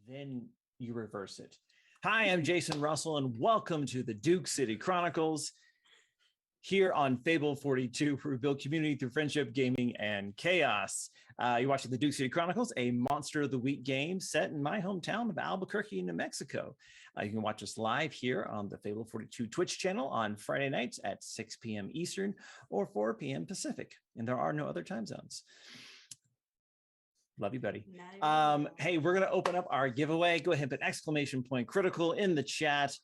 then you reverse it. Hi, I'm Jason Russell, and welcome to the Duke City Chronicles here on Fable 42, where we build community through friendship, gaming, and chaos. You're watching the Duke City Chronicles, a Monster of the Week game set in my hometown of Albuquerque, New Mexico. You can watch us live here on the Fable 42 Twitch channel on Friday nights at 6 p.m. Eastern or 4 p.m. Pacific, and there are no other time zones. Love you, buddy. Hey, we're going to open up our giveaway. Go ahead and put ! critical in the chat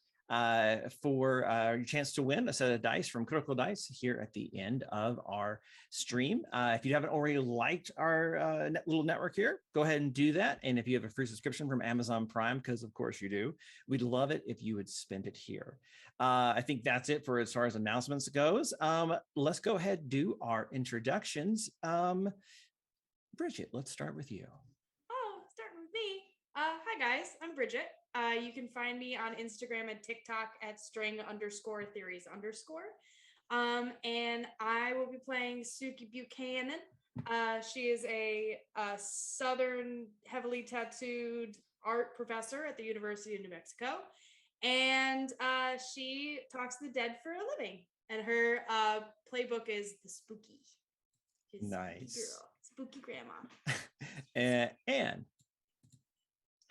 for your chance to win a set of dice from Critical Dice here at the end of our stream. If you haven't already liked our little network here, go ahead and do that. And if you have a free subscription from Amazon Prime, because of course you do, we'd love it if you would spend it here. I think that's it for as far as announcements goes. Let's go ahead and do our introductions. Bridget, let's start with you. Oh, starting with me. Hi guys, I'm Bridget. You can find me on Instagram and TikTok at string_theories_. And I will be playing Suki Buchanan. She is a Southern, heavily tattooed art professor at the University of New Mexico. And she talks to the dead for a living. And her playbook is The Spooky. She's nice. Spooky girl. Spooky grandma. And Anne.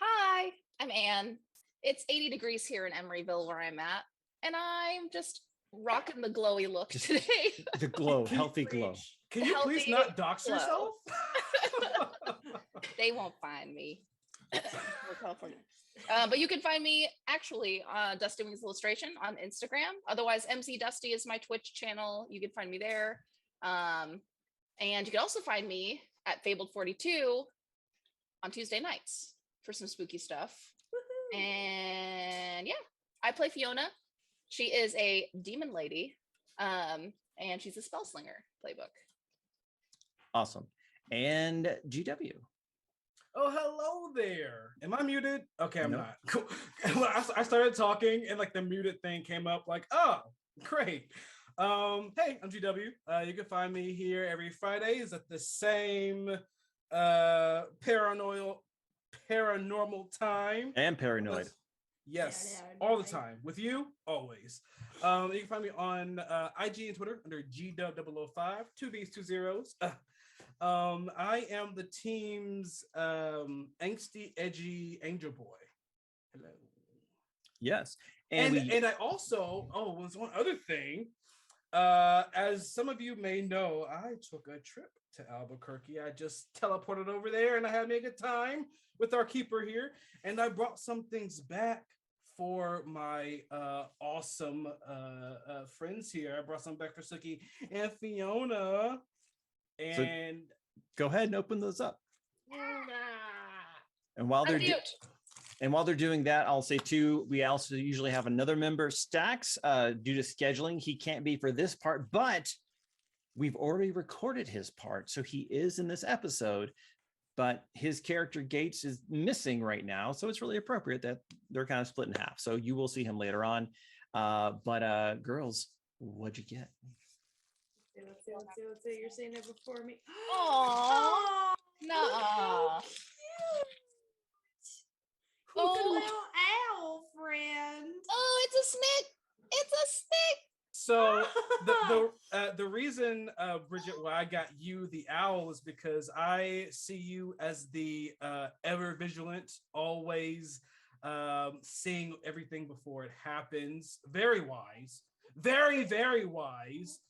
Hi, I'm Anne. It's 80 degrees here in Emeryville where I'm at, and I'm just rocking the glowy look today. The glow, healthy glow. Can you please not dox yourself? They won't find me. But you can find me actually on Dusty Wings Illustration on Instagram. Otherwise, MC Dusty is my Twitch channel. You can find me there. And you can also find me at Fabled 42 on Tuesday nights for some spooky stuff. Woohoo. And yeah, I play Fiona. She is a demon lady, and she's a spell slinger playbook. Awesome. And GW. Oh, hello there. Am I muted? Okay, I'm Nope. not. Cool. I started talking and like the muted thing came up like, oh, great. Hey, I'm GW. You can find me here every Fridays at the same paranormal time. And paranoid. Yes, Yeah, all the time. With you, always. You can find me on IG and Twitter under GW005, 2V's, 2 zeros. I am the team's angsty, edgy angel boy. Hello. Yes. And I also, was one other thing. As some of you may know, I took a trip to Albuquerque. I just teleported over there and I had me a good time with our keeper here. And I brought some things back for my awesome friends here. I brought some back for Suki and Fiona. And so go ahead and open those up. And while they're doing that, I'll say too, we also usually have another member, Stacks, due to scheduling. He can't be for this part, but we've already recorded his part. So he is in this episode, but his character Gates is missing right now. So it's really appropriate that they're kind of split in half. So you will see him later on. But girls, what'd you get? Let's see. You're saying it before me. Aww. No. Oh, little owl friend. Oh, it's a snake. It's a snake. so the reason, Bridget, why I got you the owl is because I see you as the ever vigilant, always seeing everything before it happens. Very wise, very, very wise.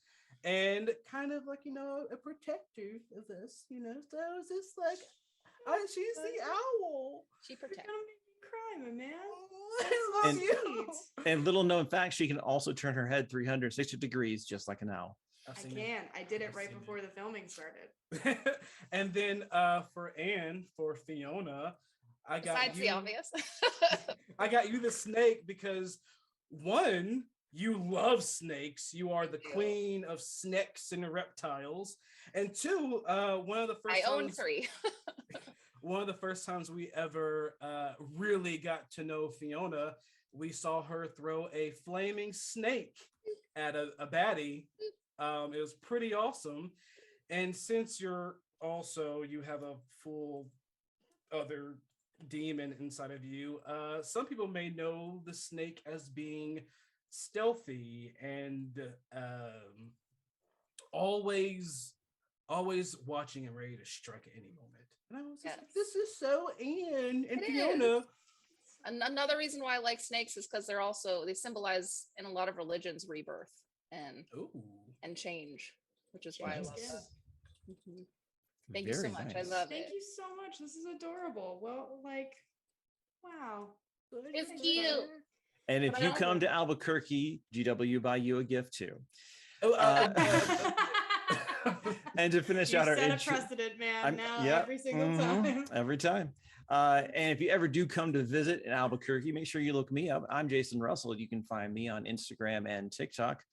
And kind of like, a protector of us, So it's just like, she's the owl. She protects. You're gonna make me cry, my man. I love you. And little known fact, she can also turn her head 360 degrees, just like an owl. I can. I did it right before the filming started. And then for Anne, for Fiona, I got Besides you. the obvious. I got you the snake because one, you love snakes. You are the queen of snakes and reptiles. And two, one of the first I own 3. One of the first times we ever really got to know Fiona, we saw her throw a flaming snake at a baddie. It was pretty awesome. And since you have a full other demon inside of you. Some people may know the snake as being stealthy and always watching and ready to strike at any moment. And I was just like, this is so Anne and It Fiona. is. Another reason why I like snakes is because they symbolize in a lot of religions rebirth and change, which is why I love that. Mhm. Thank you so Very much. nice. I love Thank it. you so much. This is adorable. Well, like, wow. It's Thanks, cute. brother. And if But you I come love to Albuquerque, GW buy you a gift too. And to finish You out our set a intro, precedent, man. Now yeah, every single time. every time. And if you ever do come to visit in Albuquerque, make sure you look me up. I'm Jason Russell. You can find me on Instagram and TikTok.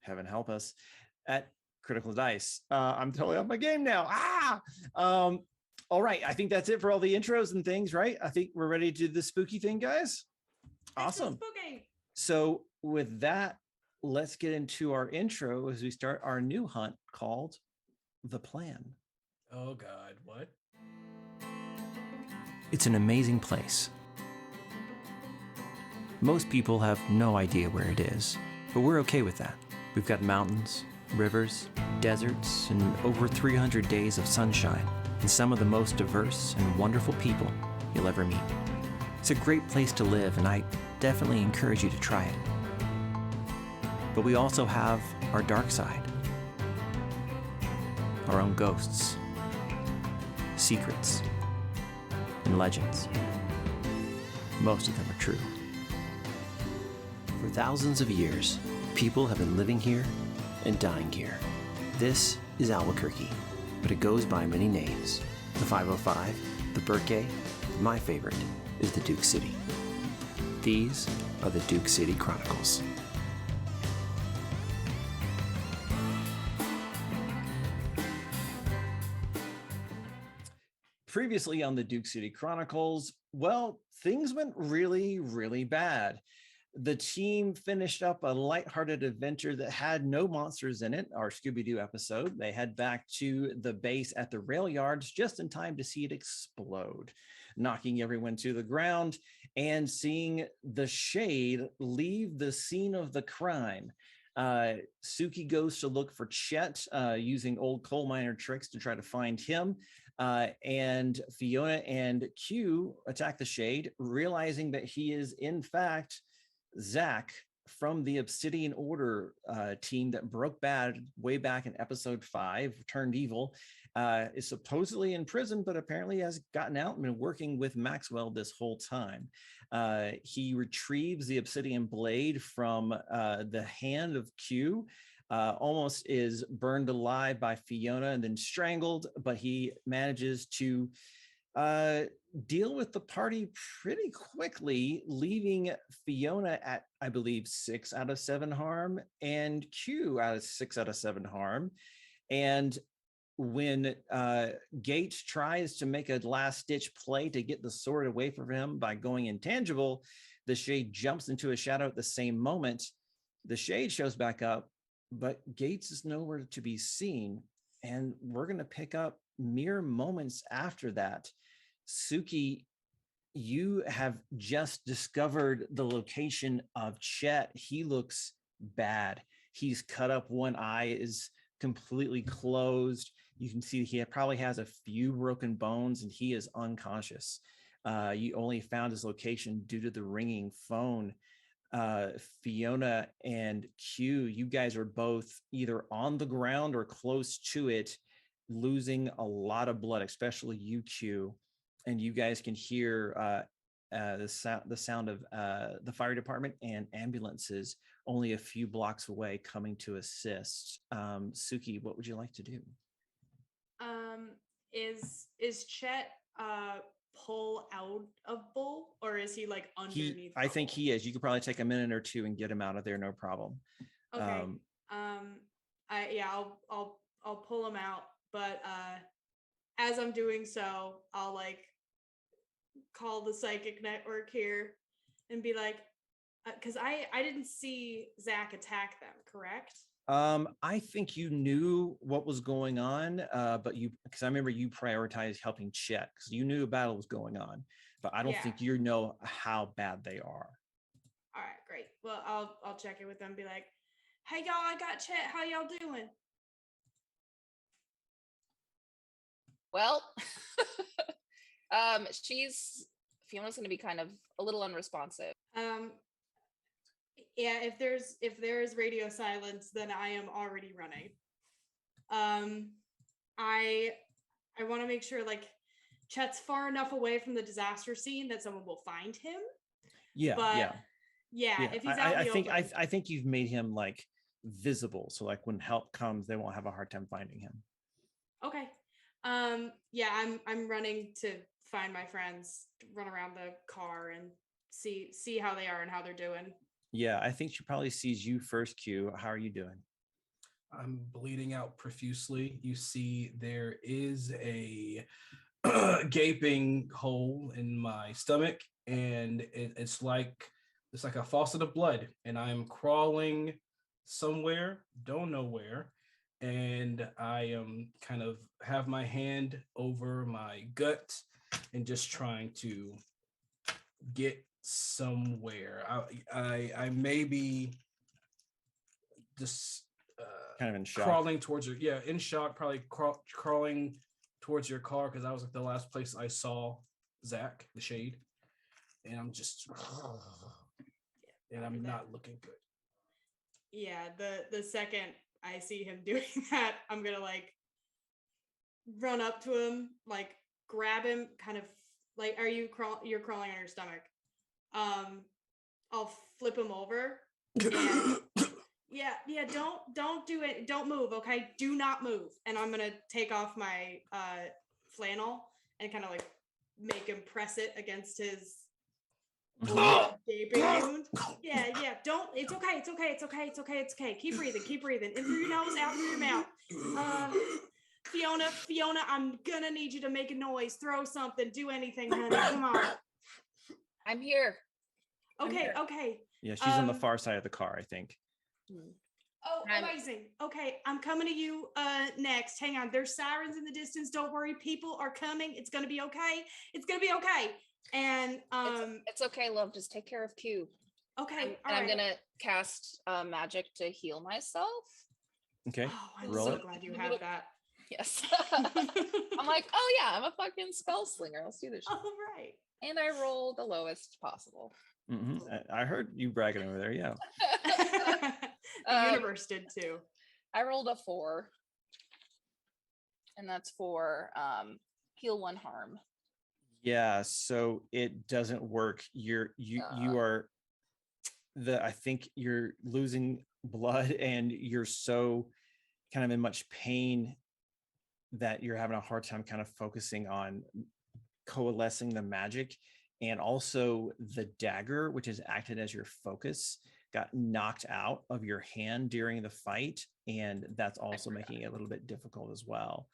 Heaven help us, at Critical Dice. I'm totally off my game now. All right. I think that's it for all the intros and things, right? I think we're ready to do the spooky thing, guys. Awesome. Spooky. So with that, let's get into our intro as we start our new hunt called The Plan. Oh God, what? It's an amazing place. Most people have no idea where it is, but we're okay with that. We've got mountains, rivers, deserts, and over 300 days of sunshine, and some of the most diverse and wonderful people you'll ever meet. It's a great place to live, and I definitely encourage you to try it. But we also have our dark side, our own ghosts, secrets, and legends. Most of them are true. For thousands of years, people have been living here and dying here. This is Albuquerque, but it goes by many names. The 505, the Burke, my favorite is the Duke City. These are the Duke City Chronicles. Previously on the Duke City Chronicles, well, things went really, really bad. The team finished up a lighthearted adventure that had no monsters in it, our Scooby-Doo episode. They head back to the base at the rail yards just in time to see it explode, knocking everyone to the ground and seeing the Shade leave the scene of the crime. Suki goes to look for Chet using old coal miner tricks to try to find him. And Fiona and Q attack the Shade, realizing that he is in fact Zach from the Obsidian Order team that broke bad way back in episode 5, turned evil, is supposedly in prison, but apparently has gotten out and been working with Maxwell this whole time. He retrieves the Obsidian blade from the hand of Q, almost is burned alive by Fiona and then strangled, but he manages to deal with the party pretty quickly, leaving Fiona at, I believe, 6 out of 7 harm and Q at 6 out of 7 harm. And when Gates tries to make a last-ditch play to get the sword away from him by going intangible, the Shade jumps into a shadow at the same moment. The Shade shows back up, but Gates is nowhere to be seen. And we're going to pick up mere moments after that. Suki, you have just discovered the location of Chet. He looks bad. He's cut up. One eye is completely closed. You can see he probably has a few broken bones and he is unconscious. You only found his location due to the ringing phone. Fiona and Q, you guys are both either on the ground or close to it, losing a lot of blood, especially you, Q. And you guys can hear the sound of the fire department and ambulances only a few blocks away coming to assist. Suki, what would you like to do? Is Chet pull out of Bull, or is he like underneath? I think he is. You could probably take a minute or two and get him out of there, no problem. Okay. I'll pull him out, but as I'm doing so, I'll like call the psychic network here and be like, because I didn't see Zach attack them, correct? I think you knew what was going on, but because I remember you prioritized helping Chet because you knew a battle was going on. but I don't Yeah. think you know how bad they are. All right, great. Well, I'll check in with them. And be like, hey y'all, I got Chet. How y'all doing? Well, Fiona's going to be kind of a little unresponsive. Yeah. If there is radio silence, then I am already running. I want to make sure like Chet's far enough away from the disaster scene that someone will find him. Yeah, But yeah. if he's out in the open, I think you've made him like visible, so like when help comes, they won't have a hard time finding him. okay. Yeah, I'm running to find my friends, run around the car and see how they are and how they're doing. Yeah, I think she probably sees you first, Q. How are you doing? I'm bleeding out profusely. You see, there is a gaping hole in my stomach, and it's like a faucet of blood, and I'm crawling somewhere, don't know where, and I am kind of have my hand over my gut and just trying to get somewhere. I may be just Kind of in shock. crawling towards your in shock, probably crawling towards your car because that was like the last place I saw Zach the Shade, and I'm just and I'm not looking good. Yeah, the second I see him doing that, I'm gonna like run up to him, like grab him, kind of like, you're crawling on your stomach. I'll flip him over. And yeah, don't do it. Don't move, okay? Do not move. And I'm gonna take off my flannel and kind of like make him press it against his gaping wound. Yeah. Don't. It's okay. Keep breathing. In through your nose, out through your mouth. Fiona, I'm gonna need you to make a noise. Throw something. Do anything, honey. Come on. I'm here. Okay. Yeah, she's on the far side of the car, I think. Oh, amazing. Okay, I'm coming to you next. Hang on. There's sirens in the distance. Don't worry. People are coming. It's going to be okay. And it's okay, love. Just take care of Q. Okay. I'm going to cast magic to heal myself. Okay. Oh, I'm Roll so it. glad you have that. Yes. I'm like, oh yeah, I'm a fucking spell slinger. Let's do this shit. All right. And I rolled the lowest possible. Mm-hmm. I heard you bragging over there. Yeah. The universe did too. I rolled a 4, and that's for heal 1 harm. Yeah. So it doesn't work. You are I think you're losing blood, and you're so kind of in much pain that you're having a hard time kind of focusing on coalescing the magic. And also the dagger, which has acted as your focus, got knocked out of your hand during the fight. And that's also making it a little bit difficult as well.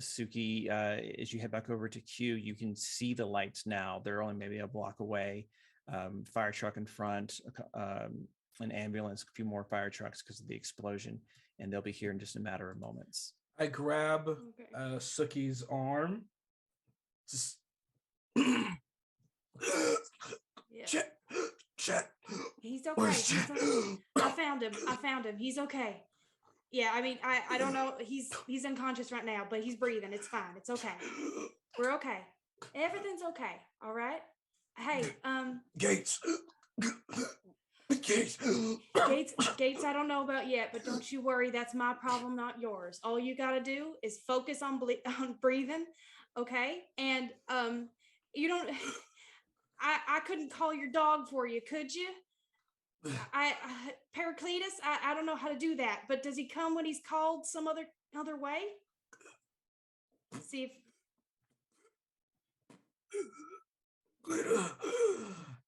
Suki, as you head back over to Q, you can see the lights now. They're only maybe a block away. Fire truck in front, an ambulance, a few more fire trucks because of the explosion. And they'll be here in just a matter of moments. I grab Suki's arm. Just Chet. He's okay. I found him. He's okay. Yeah, I mean, I don't know. He's unconscious right now, but he's breathing. It's fine. It's okay. We're okay. Everything's okay. All right. Hey, Gates. Gates, I don't know about yet, but don't you worry. That's my problem, not yours. All you got to do is focus on breathing. Okay. And, you don't, I couldn't call your dog for you. Could you? Pericletus, I don't know how to do that, but does he come when he's called some other way? See if.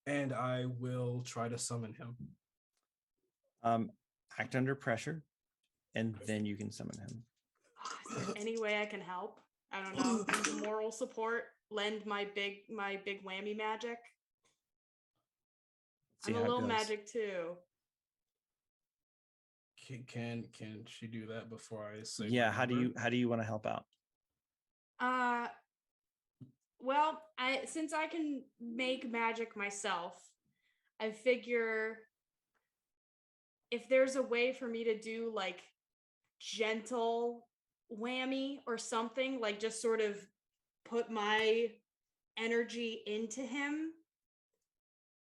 And I will try to summon him. Act under pressure, and then you can summon him. Is there any way I can help? I don't know. Moral support. Lend my big whammy magic. I'm a little magic too. Can she do that before I say? Yeah. How do you want to help out? Well, since I can make magic myself, I figure if there's a way for me to do like gentle whammy or something, like just sort of put my energy into him.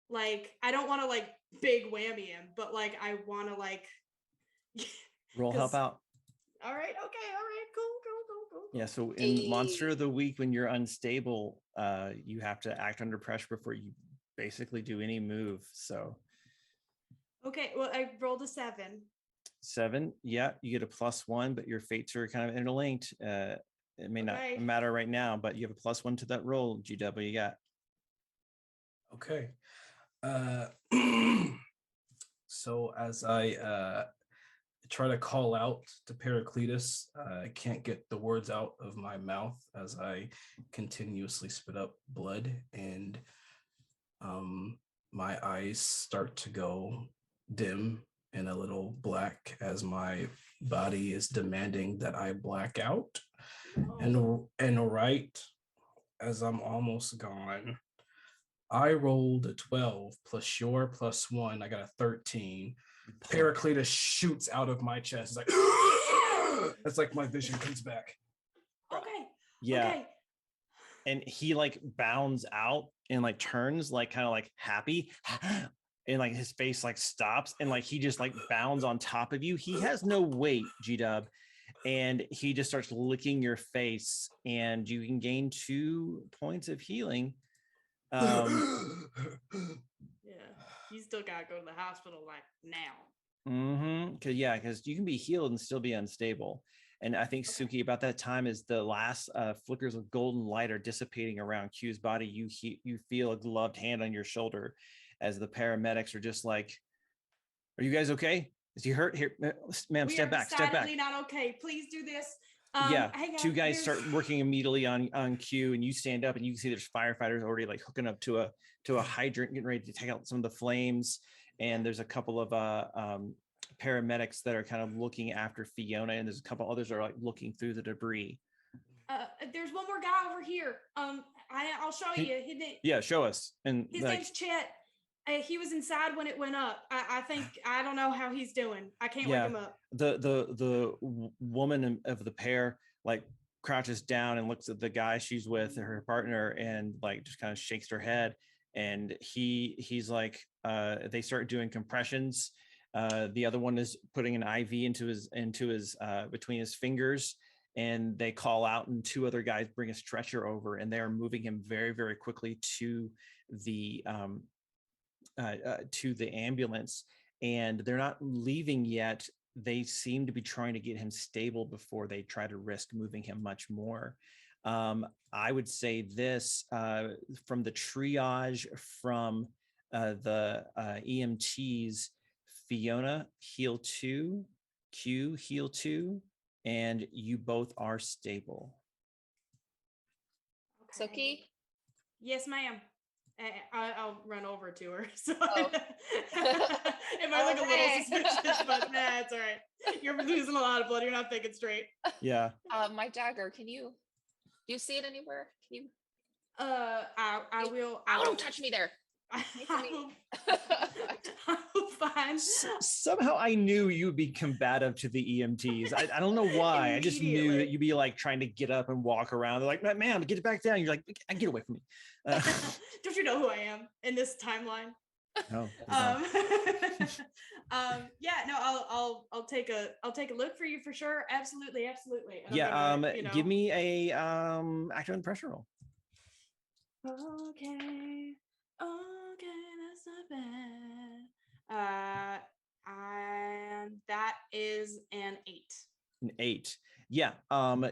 Like, I don't want to like big whammy him, but like I want to like Roll help 'cause- out. all right, cool. Yeah, so in Monster of the Week, when you're unstable, you have to act under pressure before you basically do any move. So Okay, well, I rolled a 7. 7, yeah, you get a +1, but your fates are kind of interlinked. It may not Okay. matter right now, but you have a +1 to that roll. GW, you got. Okay. So as I try to call out to Pericletus, I can't get the words out of my mouth as I continuously spit up blood, and my eyes start to go dim and a little black as my body is demanding that I black out. And right as I'm almost gone, I rolled a 12 plus your +1. I got a 13. Pericletus shoots out of my chest. It's like it's like my vision comes back. Okay. Yeah. Okay. And he like bounds out and like turns like kind of like happy. And like his face like stops and like he just like bounds on top of you. He has no weight, G-Dub. And he just starts licking your face, and you can gain 2 points of healing. Yeah. You still gotta go to the hospital like now. Because you can be healed and still be unstable. And I think Suki, about that time, as the last flickers of golden light are dissipating around Q's body, you feel a gloved hand on your shoulder as the paramedics are just like, "Are you guys okay? Is he hurt? Here, ma'am, step back, step back." Decidedly not okay. Please do this. Yeah, hang on, 2 guys here's- start working immediately on Q, and you stand up and you can see there's firefighters already like hooking up to a hydrant, getting ready to take out some of the flames. And there's a couple of paramedics that are kind of looking after Fiona, and there's a couple others that are like looking through the debris. There's one more guy over here. I'll show you. Yeah, show us. And His like, name's Chet. He was inside when it went up. I think I don't know how he's doing. I can't wake him up. The woman of the pair like crouches down and looks at the guy she's with, her partner, and like just kind of shakes her head. And he's like, they start doing compressions. The other one is putting an IV into his between his fingers, and they call out, and 2 other guys bring a stretcher over, and they are moving him very, very quickly to the ambulance. And they're not leaving yet. They seem to be trying to get him stable before they try to risk moving him much more. I would say this, from the triage from the EMTs, Fiona, heal 2, Q, heal 2, and you both are stable. Suki? Yes, ma'am. I'll run over to her. So Oh. it might look a little suspicious, but nah, it's all right. You're losing a lot of blood. You're not thinking straight. Yeah. My dagger, do you see it anywhere? Can you? I will. Oh, don't touch me there. I will find. Somehow I knew you'd be combative to the EMTs. I don't know why. I just knew that you'd be like trying to get up and walk around. They're like, "Ma'am, get it back down." You're like, "Get away from me." Don't you know who I am in this timeline? No. Yeah, no, I'll take a look for you for sure. Absolutely. And Yeah. I'm gonna, Give me a act under pressure roll. Okay, that's not bad. And that is an 8. An 8. Yeah.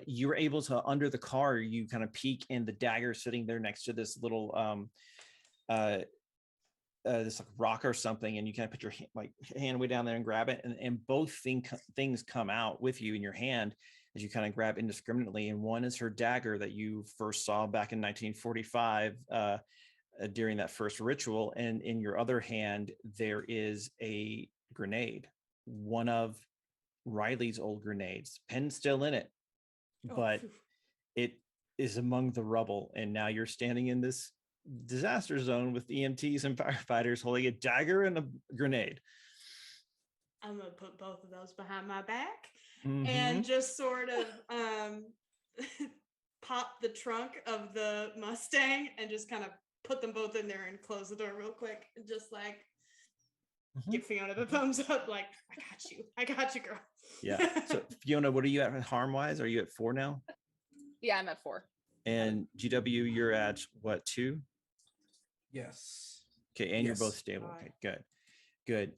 You were able to, under the car, you kind of peek, and the dagger sitting there next to this little this like rock or something, and you kind of put your hand way down there and grab it, and both things come out with you in your hand as you kind of grab indiscriminately. And one is her dagger that you first saw back in 1945 during that first ritual, and in your other hand there is a grenade, one of Riley's old grenades, pen still in it, but it is among the rubble, and now you're standing in this disaster zone with EMTs and firefighters holding a dagger and a grenade. I'm gonna put both of those behind my back Mhm. and just sort of pop the trunk of the Mustang and just kind of put them both in there and close the door real quick and just like give Fiona the thumbs up, like, I got you, girl. Yeah. So Fiona, what are you at harm wise? Are you at 4 now? Yeah, I'm at 4. And GW, you're at what, 2? Yes. Okay, and Yes. you're both stable. Okay, good.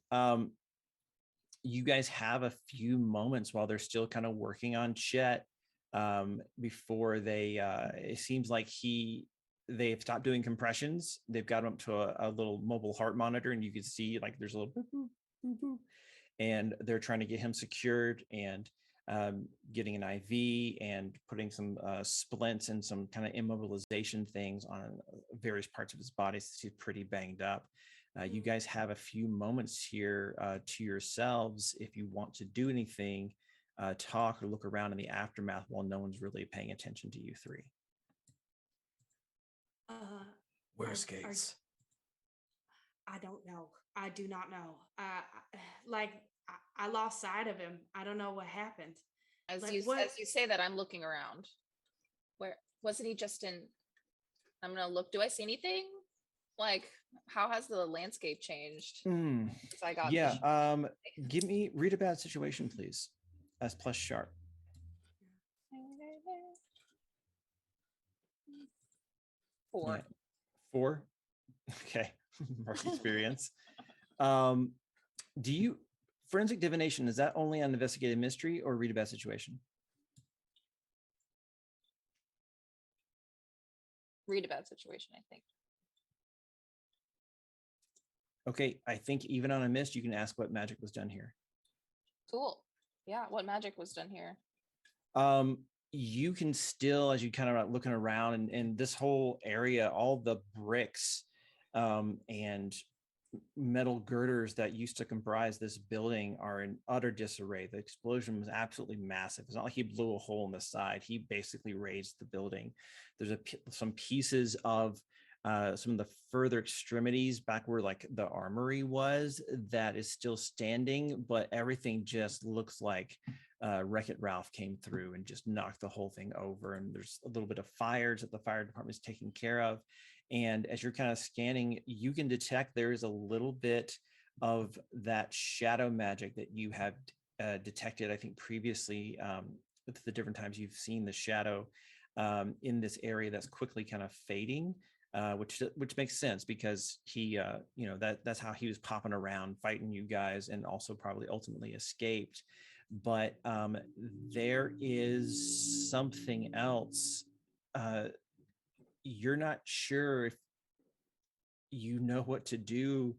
You guys have a few moments while they're still kind of working on Chet before they it seems like they've stopped doing compressions. They've got him up to a little mobile heart monitor, and you can see like there's a little boop, boop, boop, boop, and they're trying to get him secured and getting an IV and putting some splints and some kind of immobilization things on various parts of his body. So he's pretty banged up. You guys have a few moments here to yourselves if you want to do anything, talk or look around in the aftermath while no one's really paying attention to you three. Where's Gates? I don't know. I do not know. I lost sight of him. I don't know what happened. As Like, you what- as you say that, I'm looking around. Where wasn't he just in? I'm gonna look. Do I see anything? Like, how has the landscape changed? Since I got Read a bad situation, please. As plus sharp. 4. Yeah. 4. Okay. Mark experience. Do you forensic divination, is that only on investigative mystery or read a bad situation? Read a bad situation, I think. Okay, I think even on a mist, you can ask what magic was done here. Cool. Yeah, what magic was done here? You can still, as you kind of looking around and this whole area, all the bricks and metal girders that used to comprise this building are in utter disarray. The explosion was absolutely massive. It's not like he blew a hole in the side. He basically razed the building. There's some pieces of some of the further extremities back where like the armory was that is still standing, but everything just looks like Wreck-It Ralph came through and just knocked the whole thing over. And there's a little bit of fires that the fire department is taking care of. And as you're kind of scanning, you can detect there is a little bit of that shadow magic that you have detected, I think, previously with the different times you've seen the shadow in this area that's quickly kind of fading. Which makes sense because he, that's how he was popping around fighting you guys and also probably ultimately escaped. But there is something else. You're not sure if you know what to do,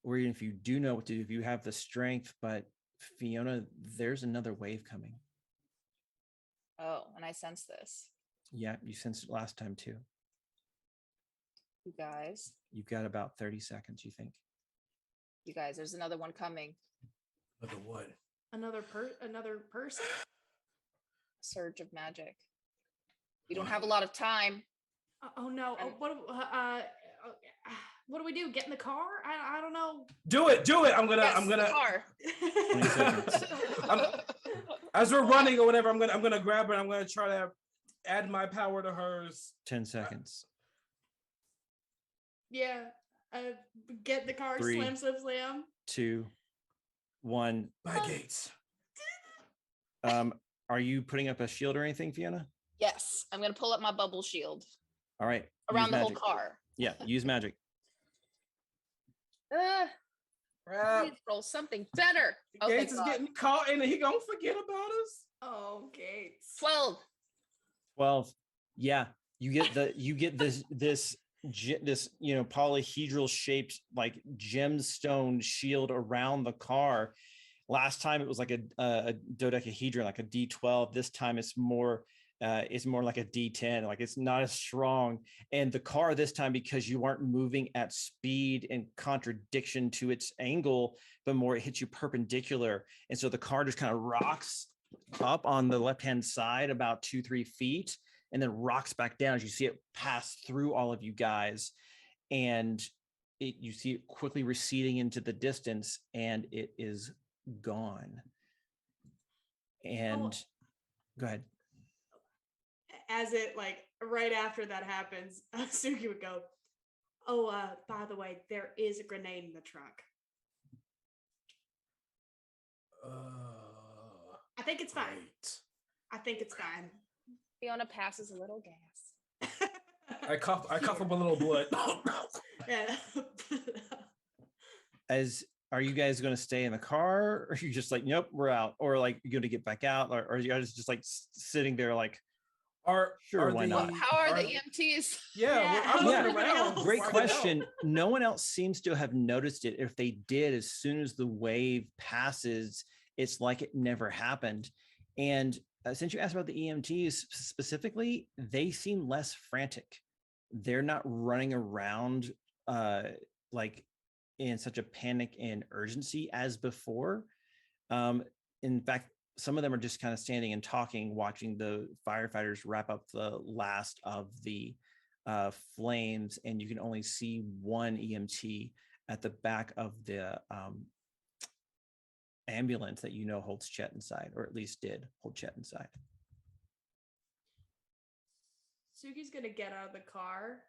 or even if you do know what to do, if you have the strength. But Fiona, there's another wave coming. Oh, and I sense this. Yeah, you sensed it last time too. You guys. You've got about 30 seconds, you think? You guys, there's another one coming. Look at what? Another person? Surge of magic. We don't have a lot of time. Oh no! What do we do? Get in the car? I don't know. Do it! I'm gonna. Yes, I'm gonna. the car. 20 seconds. As we're running or whatever, I'm gonna grab her. I'm gonna try to add my power to hers. 10 seconds. Yeah. Get in the car. 3, Slam. 2, 1. By Gates. Are you putting up a shield or anything, Fiona? Yes, I'm gonna pull up my bubble shield All right. around use the whole magic. car. Yeah, use magic. Please roll something better. Oh, Gates thank is God. getting caught, and he gonna forget about us. Oh, Gates. 12. 12. Yeah, you get this polyhedral shaped like gemstone shield around the car. Last time it was like a dodecahedron, like a D12. This time it's more like a D10, like it's not as strong. And the car this time, because you aren't moving at speed in contradiction to its angle, but more it hits you perpendicular. And so the car just kind of rocks up on the left-hand side about 2-3 feet. and then rocks back down as you see it pass through all of you guys. And you see it quickly receding into the distance, and it is gone. And go ahead. As it like right after that happens, Suki would go, "Oh, by the way, there is a grenade in the trunk. I think it's fine. Great. I think it's fine." Fiona passes a little gas. I cough up a little blood. Yeah. Are you guys going to stay in the car, or are you just like, nope, we're out, or like you're going to get back out, or are you guys just like sitting there like, why not? How are the EMTs? Yeah, I'm looking around. Great question. No one else seems to have noticed it. If they did, as soon as the wave passes, it's like it never happened. And since you asked about the EMTs specifically, they seem less frantic. They're not running around like in such a panic and urgency as before. In fact, some of them are just kind of standing and talking, watching the firefighters wrap up the last of the flames, and you can only see one EMT at the back of the ambulance that holds Chet inside, or at least did hold Chet inside. Suki's gonna get out of the car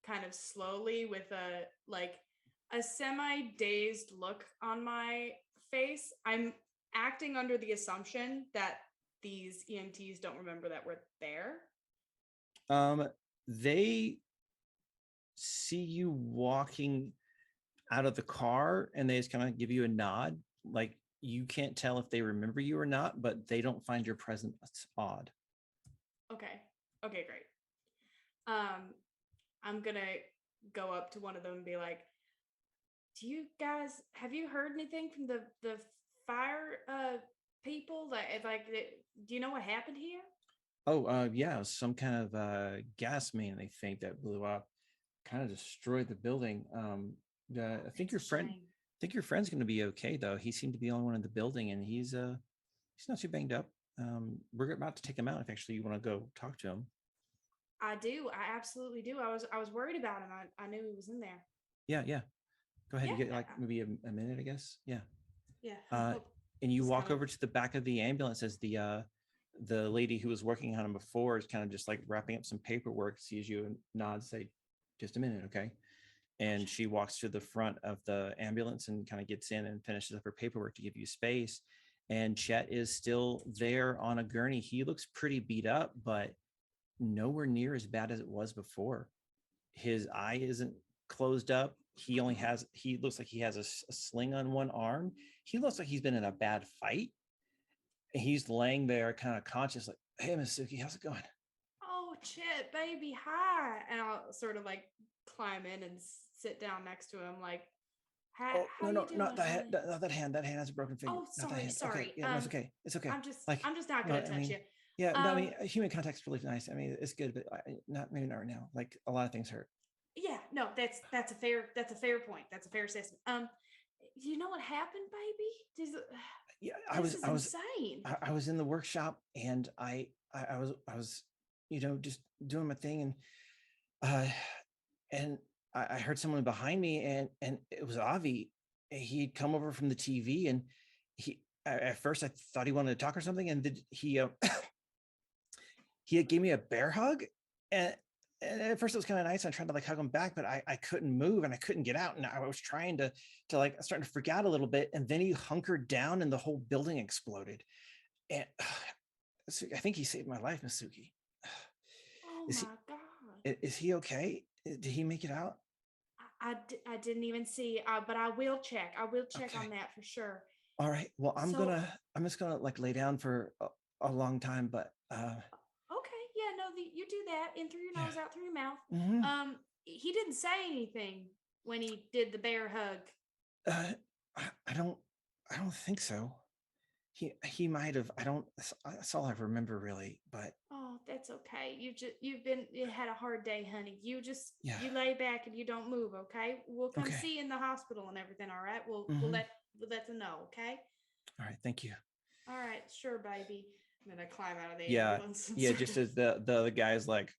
kind of slowly with a semi-dazed look on my face. I'm acting under the assumption that these EMTs don't remember that we're there. They see you walking out of the car, and they just kind of give you a nod. Like, you can't tell if they remember you or not, but they don't find your presence odd. Okay, great. I'm gonna go up to one of them and be like, have you heard anything from the fire people? Do you know what happened here? Yeah, some kind of gas main, they think, that blew up, kind of destroyed the building. I think your friend's going to be okay, though. He seemed to be the only one in the building, and he's not too banged up. We're about to take him out if actually you want to go talk to him. I do. I absolutely do. I was worried about him. I knew he was in there. Yeah. Go ahead. Yeah. You get maybe a minute, I guess. Yeah. Yeah. And you walk over to the back of the ambulance as the lady who was working on him before is kind of just like wrapping up some paperwork, sees you and nods, say, "Just a minute, okay?" And she walks to the front of the ambulance and kind of gets in and finishes up her paperwork to give you space. And Chet is still there on a gurney. He looks pretty beat up, but nowhere near as bad as it was before. His eye isn't closed up. He looks like he has a sling on one arm. He looks like he's been in a bad fight. He's laying there kind of conscious, like, "Hey, Miss Suki, how's it going?" "Oh, Chet, baby, hi." And I'll sort of like climb in and sit down next to him, like, how no, you doing, not that hand. Not that hand. That hand has a broken finger. Oh, sorry. Okay. Yeah, no, it's okay. It's okay. I'm just not gonna touch you. Yeah, no, human contact's really nice. I mean, it's good, but maybe not right now. Like, a lot of things hurt. Yeah, no, that's a fair point. That's a fair assessment. You know what happened, baby? Yeah, I was insane. I was in the workshop, and I was just doing my thing, and I heard someone behind me, and it was Avi. He'd come over from the TV, and at first I thought he wanted to talk or something, and he gave me a bear hug, and at first it was kind of nice. I tried to like hug him back, but I couldn't move and I couldn't get out. And I was trying to like starting to freak out a little bit. And then he hunkered down and the whole building exploded. And I think he saved my life, Masuki. Oh my God. Is he okay? Did he make it out? I didn't even see, but I will check. I will check on that for sure. All right. Well, I'm just gonna like lay down for a long time, but okay, yeah, no, you do that in through your nose, out through your mouth. Mm-hmm. He didn't say anything when he did the bear hug. I don't think so. He might have. That's all I remember really. But oh, that's okay. You had a hard day, honey. You lay back and you don't move. Okay, we'll come see you in the hospital and everything. All right, we'll let them know. Okay. All right. Thank you. All right, sure, baby. And then I climb out of the Yeah, ambulance. yeah. Just as the other guy's like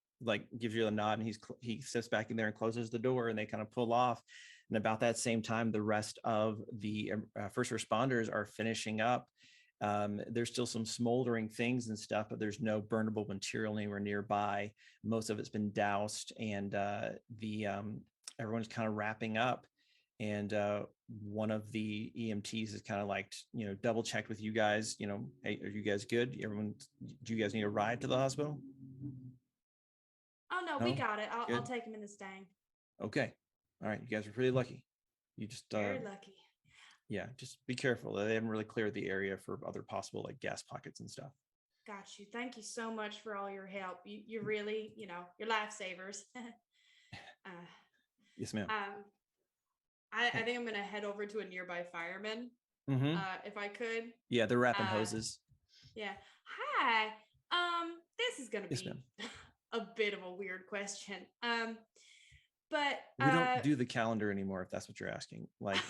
gives you a nod, and he steps back in there and closes the door, and they kind of pull off. And about that same time, the rest of the first responders are finishing up. There's still some smoldering things and stuff, but there's no burnable material anywhere nearby. Most of it's been doused, and everyone's kind of wrapping up. And one of the EMTs is kind of like, double checked with you guys, hey, are you guys good? Everyone, do you guys need a ride to the hospital? Oh no, we got it. I'll take him in the Stang. Okay. All right. You guys are pretty lucky. You just Very lucky. Yeah, just be careful. They haven't really cleared the area for other possible like gas pockets and stuff. Got you. Thank you so much for all your help. You really, you're lifesavers. Yes, ma'am. I think I'm gonna head over to a nearby fireman, if I could. Yeah, they're wrapping hoses. Yeah. Hi. This is gonna Yes, be ma'am. a bit of a weird question. But We don't do the calendar anymore, if that's what you're asking. Like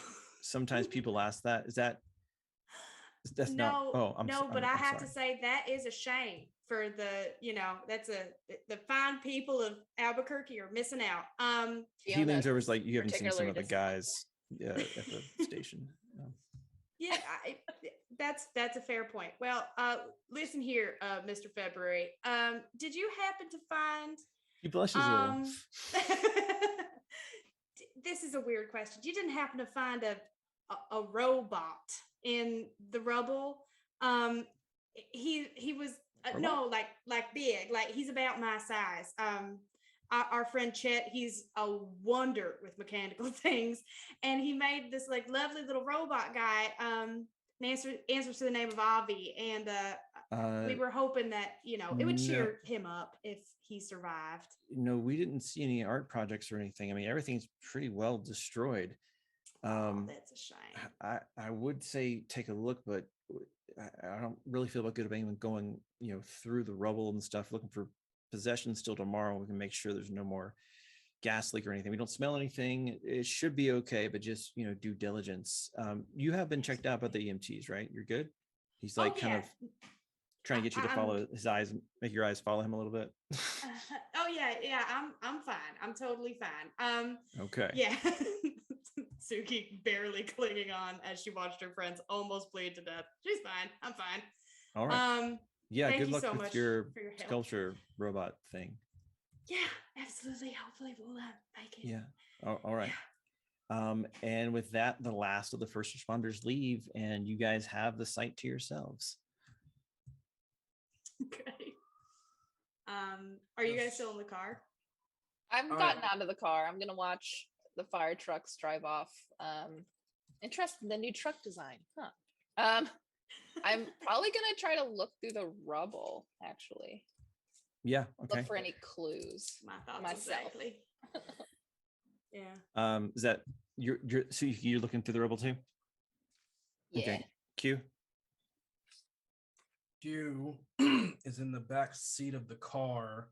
sometimes people ask that. That's no, not. Oh, but I have sorry. to say that is a shame for the fine people of Albuquerque are missing out. He leans over, is like, you haven't seen some of the particularly guys at the station. Yeah, that's a fair point. Well, listen here, Mr. February. Did you happen to find? He blushes a little. This is a weird question. You didn't happen to find a robot in the rubble? He was no, like big, like he's about my size. Our friend Chet, he's a wonder with mechanical things, and he made this like lovely little robot guy. Answers to the name of Avi, and we were hoping that it would cheer him up if he survived. No, we didn't see any art projects or anything. I mean, everything's pretty well destroyed. That's a shame. I would say take a look, but I don't really feel good about even going, through the rubble and stuff, looking for possessions still tomorrow. We can make sure there's no more gas leak or anything. We don't smell anything. It should be okay, but just, due diligence. You have been checked out by the EMTs, right? You're good? He's like kind of trying to get you to follow his eyes, make your eyes follow him a little bit. Yeah, I'm fine. I'm totally fine. Okay. Yeah. Suki barely clinging on as she watched her friends almost bleed to death. She's fine. I'm fine. All right. Yeah, good luck so with much your for your help. sculpture robot thing. Yeah, absolutely. Hopefully we'll make it. Yeah. All right. And with that, the last of the first responders leave, and you guys have the site to yourselves. Okay. Are you guys still in the car? I've gotten out of the car. I'm gonna watch the fire trucks drive off. Interested in the new truck design, huh? I'm probably gonna try to look through the rubble, actually. Yeah. Okay. Look for any clues. My thoughts myself. exactly. Yeah. Is that so you're looking through the rubble too? Yeah. Okay. Q. Q is in the back seat of the car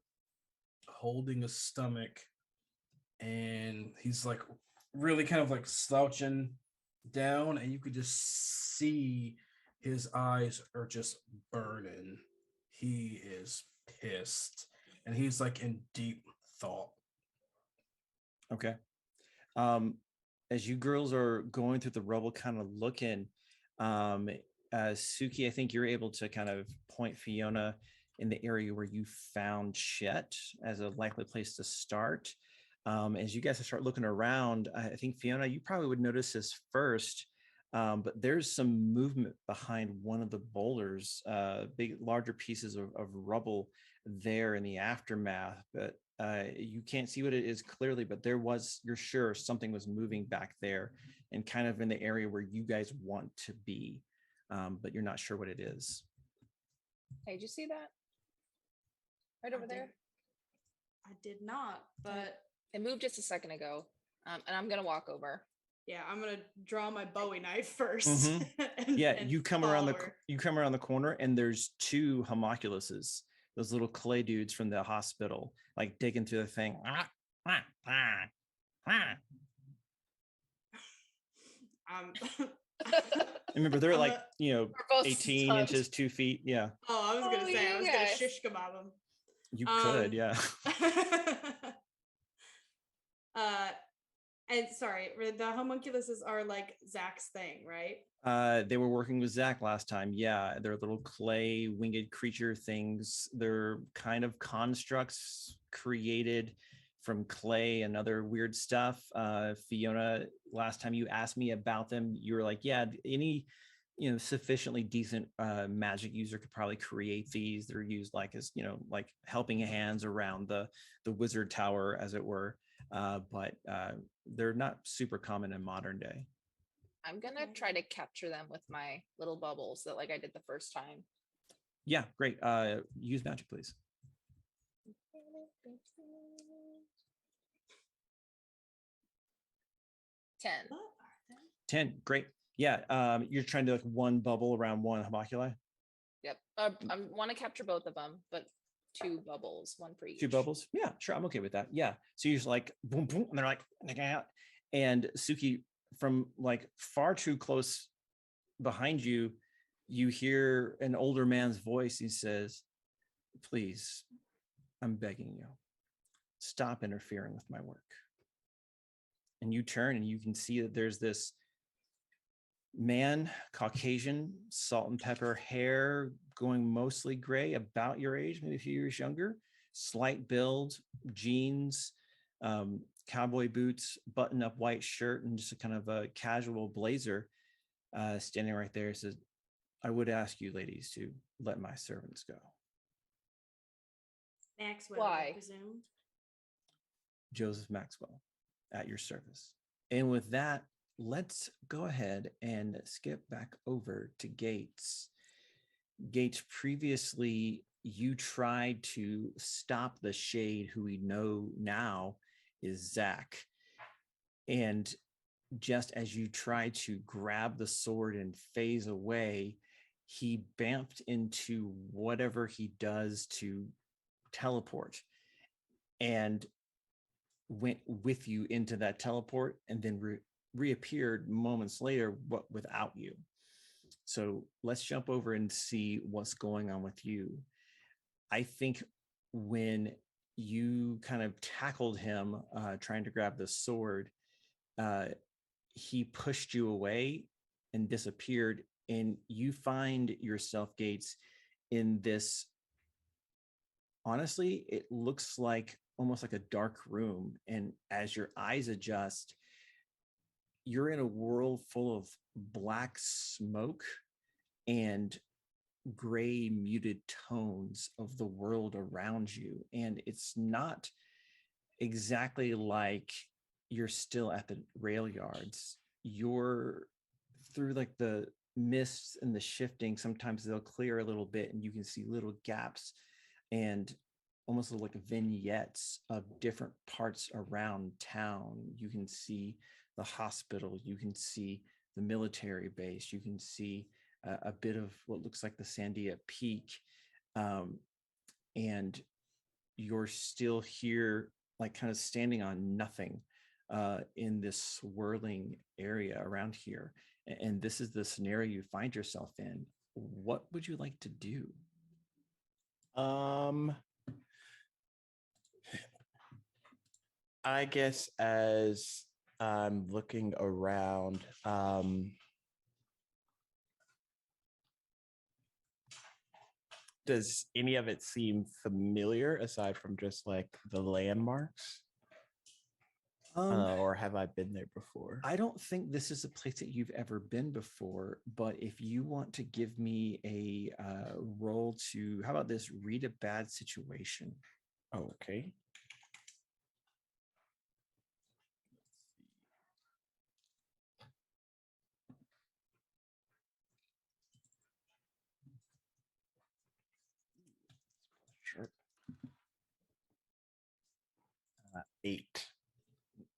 holding a stomach, and he's like really kind of like slouching down, and you could just see his eyes are just burning. He is pissed, and he's like in deep thought. Okay. As you girls are going through the rubble, kind of looking, Suki, I think you're able to kind of point Fiona in the area where you found Chet as a likely place to start. As you guys start looking around, I think Fiona, you probably would notice this first, but there's some movement behind one of the boulders, larger pieces of rubble there in the aftermath, but you can't see what it is clearly, but you're sure something was moving back there and kind of in the area where you guys want to be, but you're not sure what it is. Hey, did you see that? Right over there? I did not, but it moved just a second ago. And I'm gonna walk over. Yeah, I'm gonna draw my Bowie knife first. Mm-hmm. You come around the corner, and there's two homunculuses, those little clay dudes from the hospital, like digging through the thing. Remember, they're like 18 inches, 2 feet. Yeah. Oh, I was gonna shish kebab them. You could, yeah. And sorry, the homunculuses are like Zach's thing, right? They were working with Zach last time. Yeah, they're little clay winged creature things. They're kind of constructs created from clay and other weird stuff. Fiona, last time you asked me about them, you were like, yeah, any sufficiently decent magic user could probably create these. They're used like as like helping hands around the wizard tower, as it were. But they're not super common in modern day. I'm gonna try to capture them with my little bubbles that like I did the first time. Yeah, great. Use magic, please. 10. 10, great. Yeah, you're trying to like one bubble around one homunculi. Yep. I want to capture both of them, but 2 bubbles, one for each. 2 bubbles. Yeah, sure. I'm okay with that. Yeah. So you're just like boom, boom, and they're like out. And Suki, from like far too close behind you, you hear an older man's voice. He says, "Please, I'm begging you, stop interfering with my work." And you turn and you can see that there's this man, Caucasian, salt and pepper hair, going mostly gray, about your age, maybe a few years younger, slight build, jeans, cowboy boots, button up white shirt, and just a kind of a casual blazer, standing right there. Says, "I would ask you ladies to let my servants go." Maxwell, Why? I presume. Joseph Maxwell, at your service. And with that, let's go ahead and skip back over to Gates. Gates, previously you tried to stop the shade, who we know now is Zach. And just as you try to grab the sword and phase away, he bamped into whatever he does to teleport and went with you into that teleport, and then reappeared moments later, but without you. So let's jump over and see what's going on with you. I think when you kind of tackled him, trying to grab the sword, he pushed you away and disappeared, and you find yourself, Gates, in this, honestly, it looks like almost like a dark room. And as your eyes adjust, you're in a world full of black smoke and gray muted tones of the world around you. And it's not exactly like you're still at the rail yards. You're through like the mists and the shifting. Sometimes they'll clear a little bit and you can see little gaps and almost like vignettes of different parts around town. You can see the hospital, you can see the military base, you can see a bit of what looks like the Sandia Peak, and you're still here, like kind of standing on nothing in this swirling area around here. And this is the scenario you find yourself in. What would you like to do? I guess as I'm looking around, does any of it seem familiar aside from just like the landmarks? Or have I been there before? I don't think this is a place that you've ever been before, but if you want to give me a roll to, how about this, read a bad situation? Oh, okay. Sure. 8.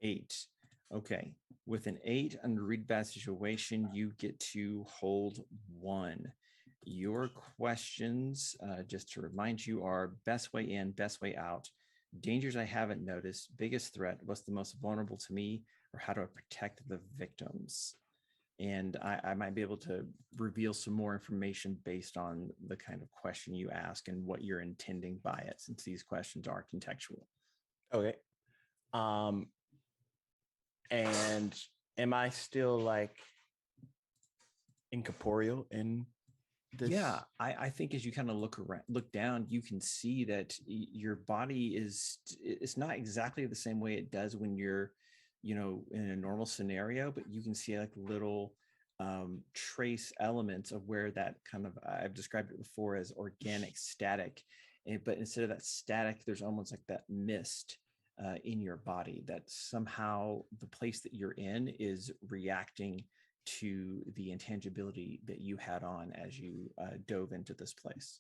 8. Okay. With an 8 under read bad situation, you get to hold 1. Your questions, just to remind you, are best way in, best way out, dangers I haven't noticed, biggest threat, what's the most vulnerable to me, or how do I protect the victims? and I might be able to reveal some more information based on the kind of question you ask and what you're intending by it, since these questions are contextual. Okay. And am I still like incorporeal in this? Yeah, I think as you kind of look down, you can see that your body it's not exactly the same way it does when you're, in a normal scenario, but you can see like little trace elements of where that kind of, I've described it before as organic static, but instead of that static, there's almost like that mist in your body that somehow the place that you're in is reacting to the intangibility that you had on as you dove into this place.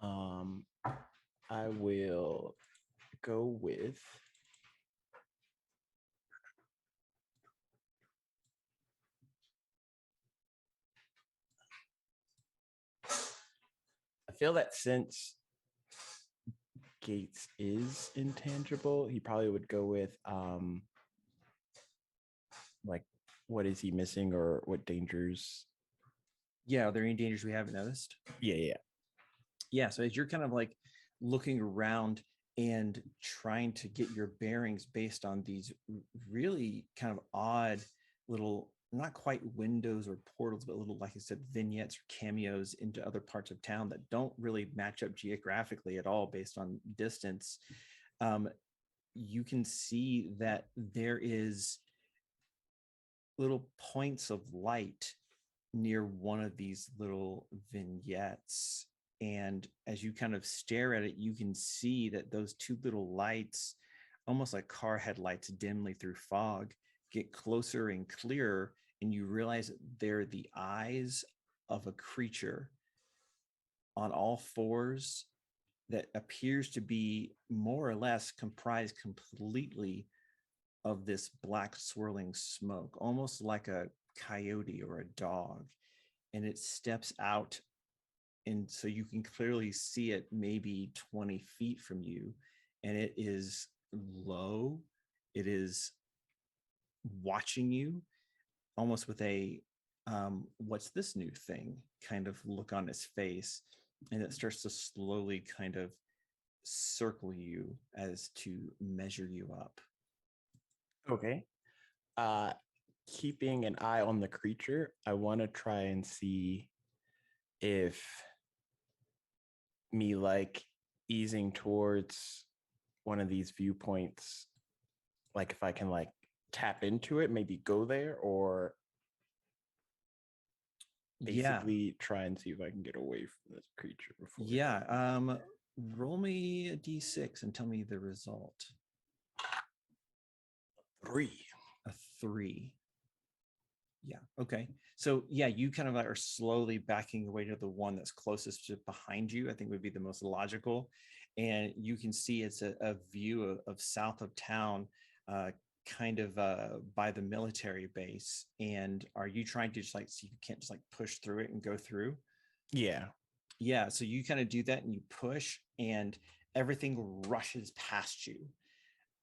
I will go with I feel that since Gates is intangible, he probably would go with like what is he missing or what dangers? Yeah, are there any dangers we haven't noticed? Yeah. So as you're kind of like looking around and trying to get your bearings based on these really kind of odd little, not quite windows or portals, but little, like I said, vignettes or cameos into other parts of town that don't really match up geographically at all based on distance, you can see that there is little points of light near one of these little vignettes. And as you kind of stare at it, you can see that those two little lights, almost like car headlights dimly through fog, get closer and clearer. And you realize that they're the eyes of a creature on all fours that appears to be more or less comprised completely of this black swirling smoke, almost like a coyote or a dog. And it steps out, and so you can clearly see it maybe 20 feet from you, and it is low. It is watching you almost with a what's this new thing kind of look on its face, and it starts to slowly kind of circle you as to measure you up. Okay. Keeping an eye on the creature, I want to try and see if me like easing towards one of these viewpoints, like if I can like tap into it, maybe go there, or basically try and see if I can get away from this creature before. Roll me a d6 and tell me the result. 3. A 3. Yeah. Okay. So yeah, you kind of are slowly backing away to the one that's closest to behind you. I think would be the most logical. And you can see it's a view of south of town, kind of by the military base. And are you trying to just like, so you can't just like push through it and go through? Yeah. Yeah. So you kind of do that and you push, and everything rushes past you,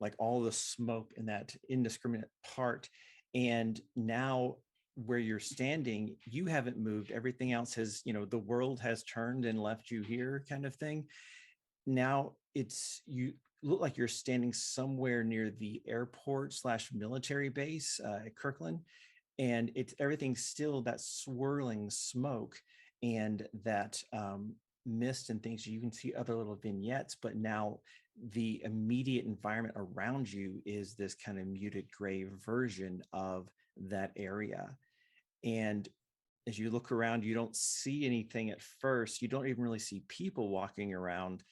like all the smoke in that indiscriminate part. And now where you're standing, you haven't moved. Everything else has, the world has turned and left you here, kind of thing. Now you look like you're standing somewhere near the airport / military base at Kirkland. And it's everything's still that swirling smoke and that mist and things. You can see other little vignettes, but now the immediate environment around you is this kind of muted gray version of that area. And as you look around, you don't see anything at first. You don't even really see people walking around.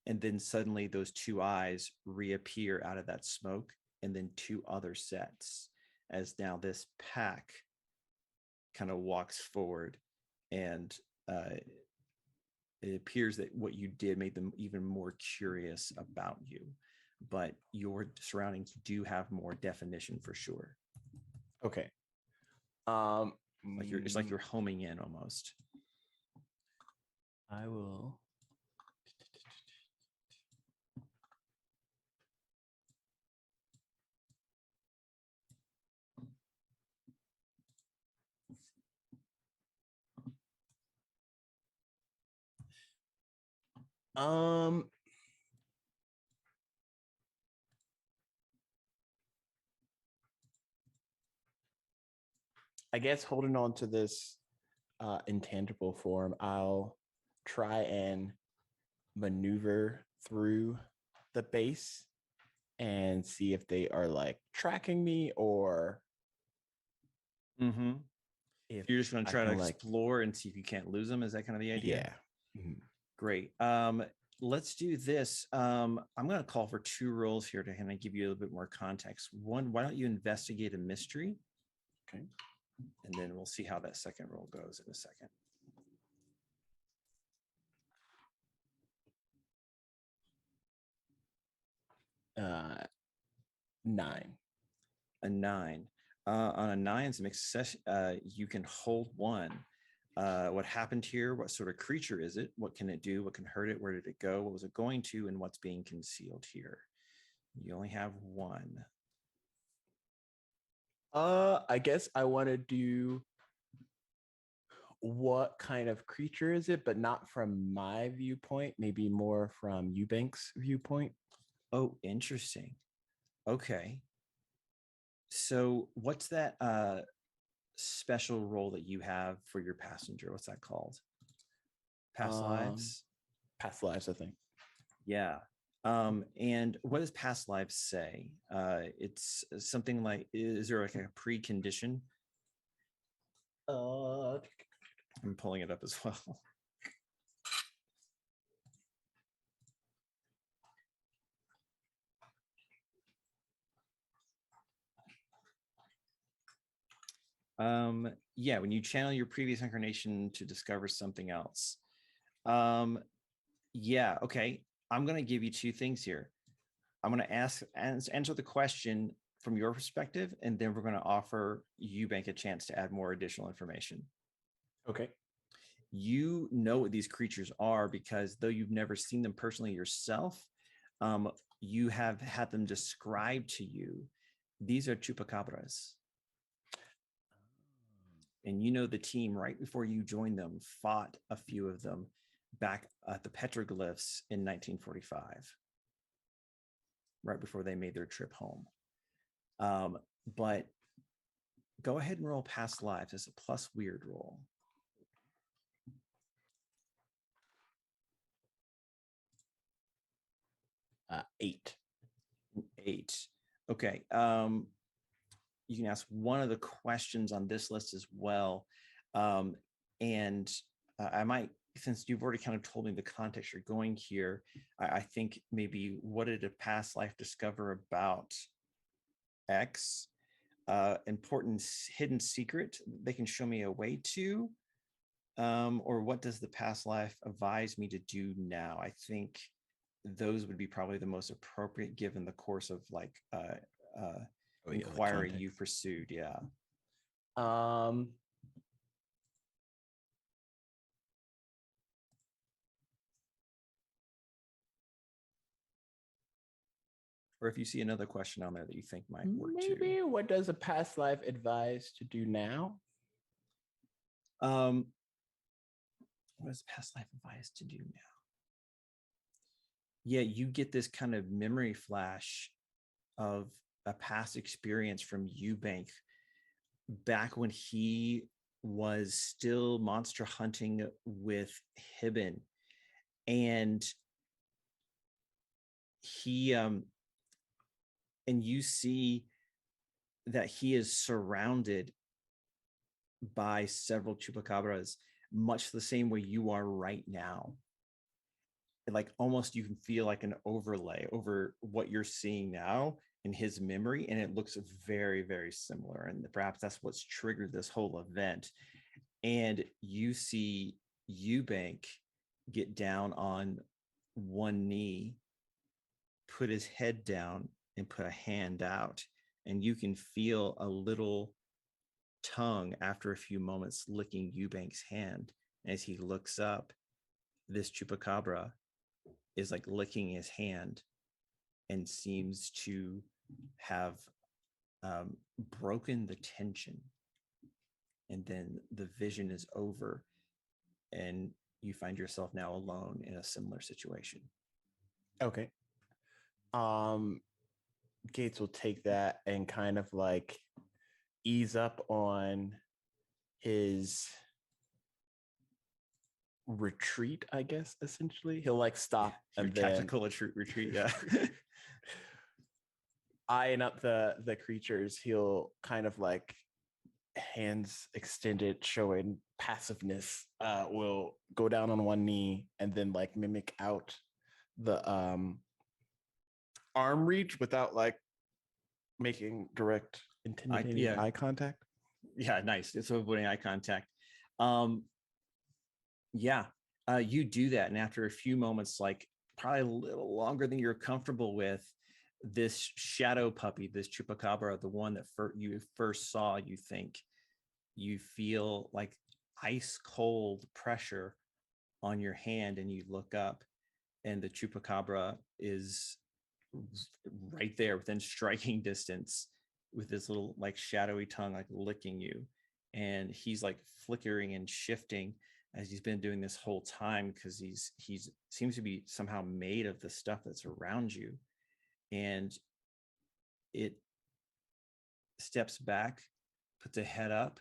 And then suddenly those two eyes reappear out of that smoke, and then two other sets, as now this pack kind of walks forward. And it appears that what you did made them even more curious about you, but your surroundings do have more definition for sure. Okay. It's like you're homing in almost. I will. Um, I guess holding on to this intangible form, I'll try and maneuver through the base and see if they are like tracking me or Mm-hmm. if You're just going to I try to can, like, explore and see if you can't lose them. Is that kind of the idea? yeah. Mhm. Great. Let's do this. I'm going to call for 2 rolls here to kind of give you a little bit more context. One, why don't you investigate a mystery? Okay. And then we'll see how that second roll goes in a second. Uh, 9. A 9. On a 9, it's a mixed success. You can hold 1. What happened here? What sort of creature is it? What can it do? What can hurt it? Where did it go? What was it going to? And what's being concealed here? You only have 1. I guess I want to do what kind of creature is it, but not from my viewpoint, maybe more from Eubank's viewpoint. Oh, interesting. Okay. So what's that special role that you have for your passenger? What's that called? Past lives? Past lives, I think. Yeah. And what does past lives say? It's something like, is there like a precondition? I'm pulling it up as well. Yeah, when you channel your previous incarnation to discover something else. Yeah, okay. I'm going to give you 2 things here. I'm going to answer the question from your perspective, and then we're going to offer Eubank a chance to add more additional information. Okay. You know what these creatures are because though you've never seen them personally yourself, you have had them described to you. These are chupacabras. And you know the team right before you joined them fought a few of them back at the petroglyphs in 1945, right before they made their trip home. But go ahead and roll past lives as a plus weird roll. Uh, 8. 8. Okay. You can ask one of the questions on this list as well. And I might, since you've already kind of told me the context you're going here, I think maybe what did a past life discover about X? Important hidden secret they can show me a way to? Or what does the past life advise me to do now? I think those would be probably the most appropriate given the course of like inquiry you pursued. Yeah. Or if you see another question on there that you think might work maybe too. What does a past life advise to do now? What does past life advise to do now? Yeah, you get this kind of memory flash of a past experience from Eubank back when he was still monster hunting with Hibben. And he and you see that he is surrounded by several chupacabras, much the same way you are right now. And like almost you can feel like an overlay over what you're seeing now in his memory, and it looks very, very similar. And perhaps that's what's triggered this whole event. And you see Eubank get down on one knee, put his head down, and put a hand out. And you can feel a little tongue after a few moments licking Eubank's hand. As he looks up, this chupacabra is like licking his hand and seems to have broken the tension. And then the vision is over, and you find yourself now alone in a similar situation. Okay. Gates will take that and kind of like ease up on his retreat, I guess. Essentially, he'll like stop Your and then tactical retreat. Yeah. eyeing up the creatures. He'll kind of like hands extended, showing passiveness. Will go down on one knee and then like mimic out the arm reach without like making direct intimidating eye contact. Yeah, nice. It's avoiding eye contact. Yeah, you do that, and after a few moments, like probably a little longer than you're comfortable with, this shadow puppy, this chupacabra, the one that you first saw, you feel like ice cold pressure on your hand, and you look up, and the chupacabra is right there within striking distance with this little like shadowy tongue like licking you, and he's like flickering and shifting as he's been doing this whole time, because he's seems to be somehow made of the stuff that's around you. And it steps back, puts a head up,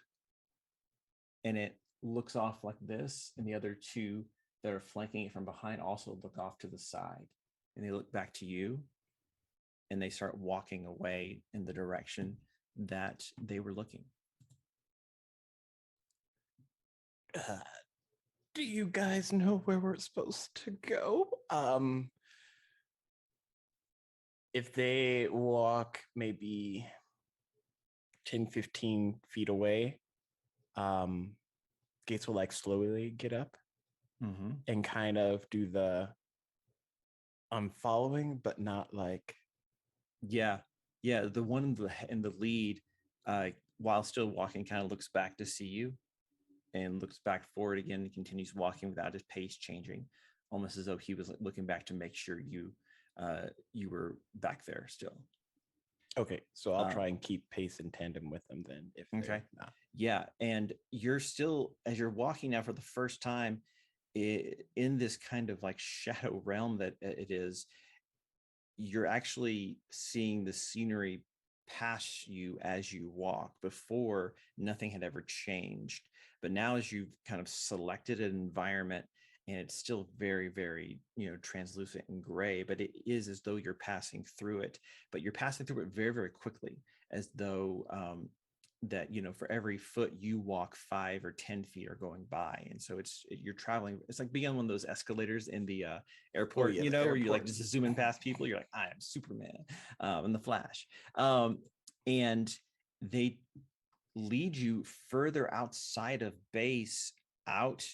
and it looks off like this, and the other two that are flanking it from behind also look off to the side, and they look back to you, and they start walking away in the direction that they were looking. Do you guys know where we're supposed to go? If they walk maybe 10, 15 feet away, Gates will like slowly get up and kind of do the I'm following, but not like. Yeah. The one in the lead, while still walking, kind of looks back to see you and looks back forward again and continues walking without his pace changing, almost as though he was looking back to make sure you were back there still. Okay, so I'll try and keep pace in tandem with them then. If okay, not. Yeah, and you're still, as you're walking now for the first time in this kind of like shadow realm that it is, you're actually seeing the scenery pass you as you walk. Before, nothing had ever changed, but now as you've kind of selected an environment, and it's still very, very, translucent and gray, but it is as though you're passing through it, but you're passing through it very, very quickly, as though that, for every foot you walk, 5 or 10 feet are going by. And so you're traveling. It's like being on one of those escalators in the airport, where you like just zooming past people. You're like, I am Superman in the Flash. And they lead you further outside of base, out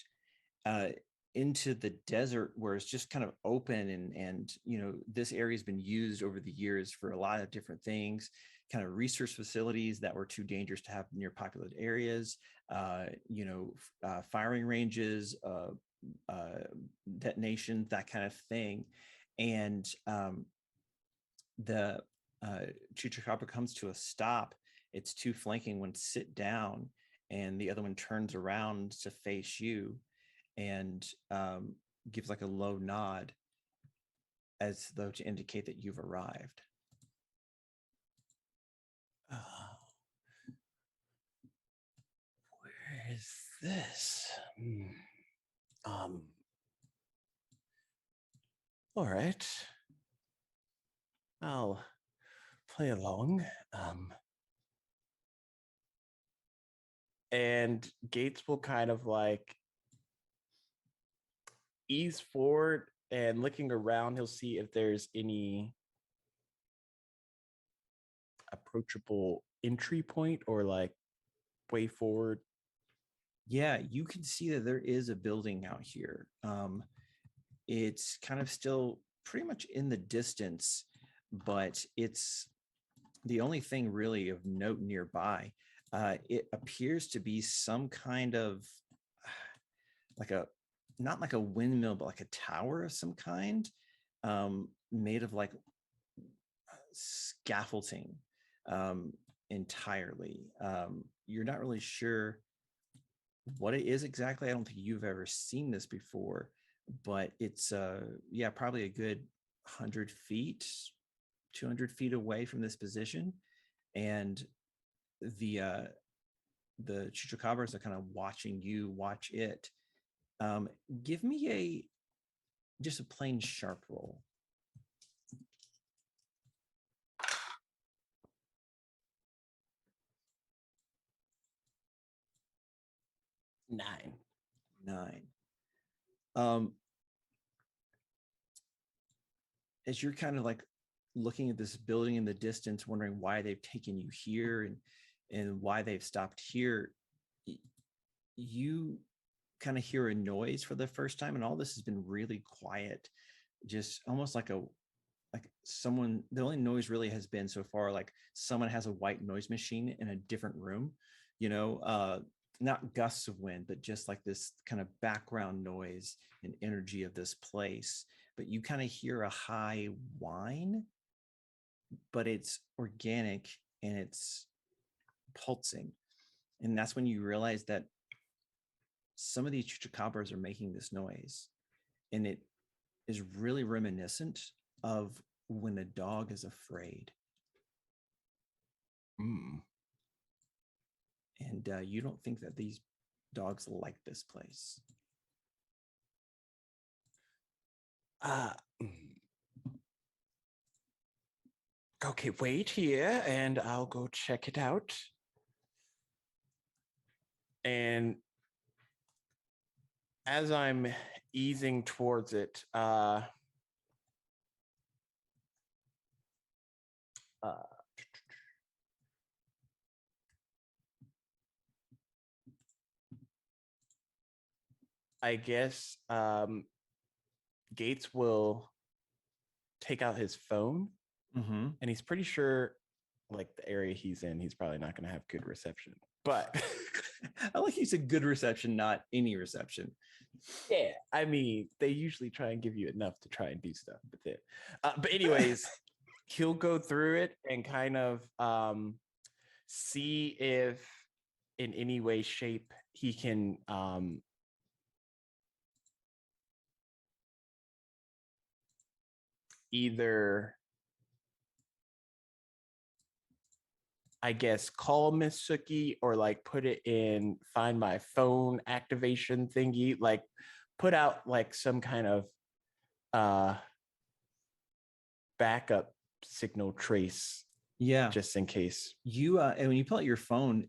into the desert, where it's just kind of open, and this area has been used over the years for a lot of different things, kind of research facilities that were too dangerous to have near populated areas, firing ranges, detonation, that kind of thing. And the Chupacabra comes to a stop. Its two flanking ones sit down, and the other one turns around to face you and gives like a low nod, as though to indicate that you've arrived. Where is this? All right. I'll play along. And Gates will kind of like ease forward, and looking around, he'll see if there's any approachable entry point or like way forward. Yeah, you can see that there is a building out here. It's kind of still pretty much in the distance, but it's the only thing really of note nearby. It appears to be some kind of not like a windmill, but like a tower of some kind, made of like scaffolding entirely. You're not really sure what it is exactly. I don't think you've ever seen this before, but it's probably a good 100 feet, 200 feet away from this position. And the chupacabras are kind of watching you watch it. Give me just a plain sharp roll. 9. As you're kind of like looking at this building in the distance, wondering why they've taken you here and why they've stopped here, you kind of hear a noise for the first time, and all this has been really quiet, just almost like someone. The only noise really has been so far like someone has a white noise machine in a different room, not gusts of wind, but just like this kind of background noise and energy of this place. But you kind of hear a high whine, but it's organic and it's pulsing. And that's when you realize that some of these chupacabras are making this noise. And it is really reminiscent of when a dog is afraid. And you don't think that these dogs like this place. Okay, wait here and I'll go check it out. And as I'm easing towards it, I guess Gates will take out his phone, and he's pretty sure, like the area he's in, he's probably not going to have good reception. But I like you said good reception, not any reception. Yeah, I mean, they usually try and give you enough to try and do stuff with it. But anyways, he'll go through it and kind of see if in any way, shape, he can either, I guess, call Miss Suki or like put it in Find My Phone activation thingy, like put out like some kind of backup signal trace. Yeah, just in case. You and when you pull out your phone,